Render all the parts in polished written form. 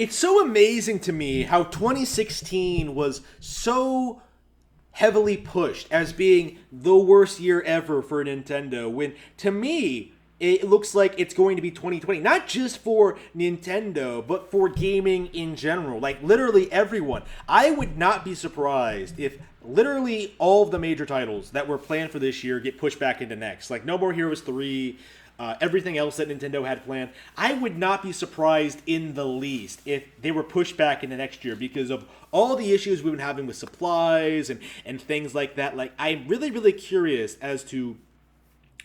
It's so amazing to me how 2016 was so heavily pushed as being the worst year ever for Nintendo, when to me it looks like it's going to be 2020, not just for Nintendo but for gaming in general, like literally everyone. I would not be surprised if literally all of the major titles that were planned for this year get pushed back into next, like No More Heroes 3, everything else that Nintendo had planned. I would not be surprised in the least if they were pushed back into next year because of all the issues we've been having with supplies and things like that. Like, I'm really, really curious as to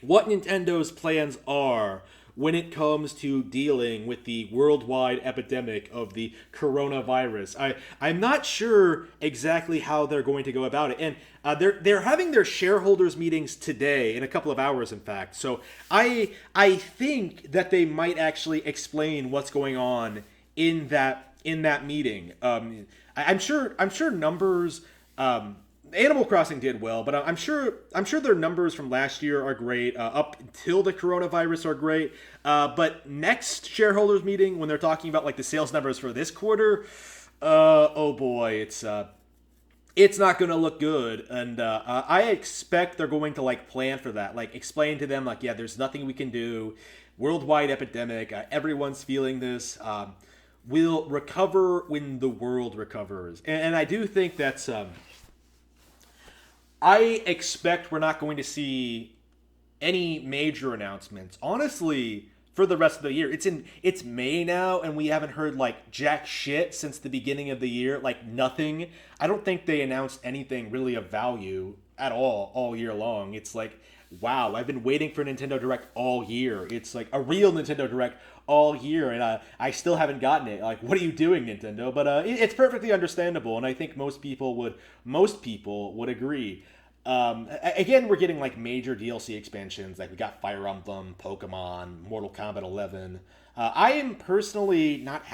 what Nintendo's plans are when it comes to dealing with the worldwide epidemic of the coronavirus. I'm not sure exactly how they're going to go about it, and they're having their shareholders meetings today in a couple of hours, in fact. So I think that they might actually explain what's going on in that meeting. I'm sure numbers. Animal Crossing did well, but I'm sure their numbers from last year are great. Up until the coronavirus are great. But next shareholders meeting, when they're talking about like the sales numbers for this quarter, oh boy, it's not going to look good. And I expect they're going to like plan for that, like explain to them like, yeah, there's nothing we can do. Worldwide epidemic. Everyone's feeling this. We'll recover when the world recovers, and I do think that's. I expect we're not going to see any major announcements. Honestly, for the rest of the year. It's May now and we haven't heard like jack shit since the beginning of the year, like nothing. I don't think they announced anything really of value at all year long. It's like wow, I've been waiting for Nintendo Direct all year. It's like a real Nintendo Direct all year, and I still haven't gotten it. Like, what are you doing, Nintendo? But it's perfectly understandable, and I think most people would agree. Again, we're getting like major DLC expansions. Like we got Fire Emblem, Pokemon, Mortal Kombat 11. I am personally not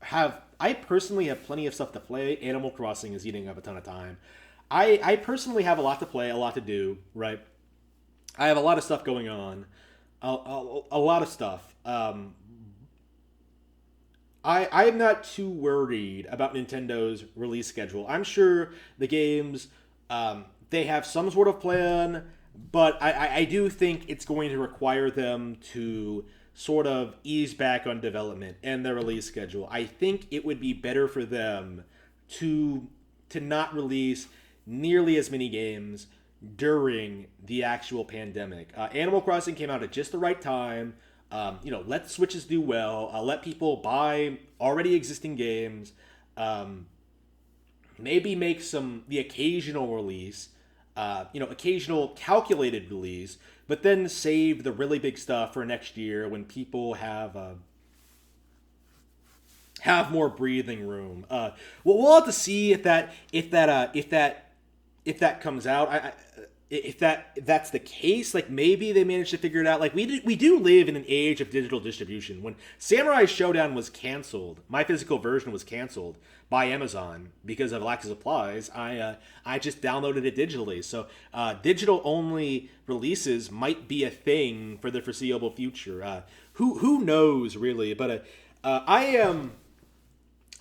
have I personally have plenty of stuff to play. Animal Crossing is eating up a ton of time. I personally have a lot to play, a lot to do. Right, I have a lot of stuff going on, a lot of stuff. I'm not too worried about Nintendo's release schedule. I'm sure the games they have some sort of plan, but I do think it's going to require them to sort of ease back on development and their release schedule. I think it would be better for them to not release nearly as many games during the actual pandemic. Animal Crossing came out at just the right time. Let Switches do well. Let people buy already existing games. Maybe make the occasional release, occasional calculated release, but then save the really big stuff for next year when people have more breathing room. We'll have to see if that comes out. If that's the case, like maybe they managed to figure it out. Like we do live in an age of digital distribution. When Samurai Showdown was canceled, my physical version was canceled by Amazon because of lack of supplies. I just downloaded it digitally. So digital only releases might be a thing for the foreseeable future. Who knows really? But I am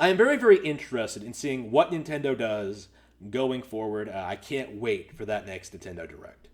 very, very interested in seeing what Nintendo does going forward. I can't wait for that next Nintendo Direct.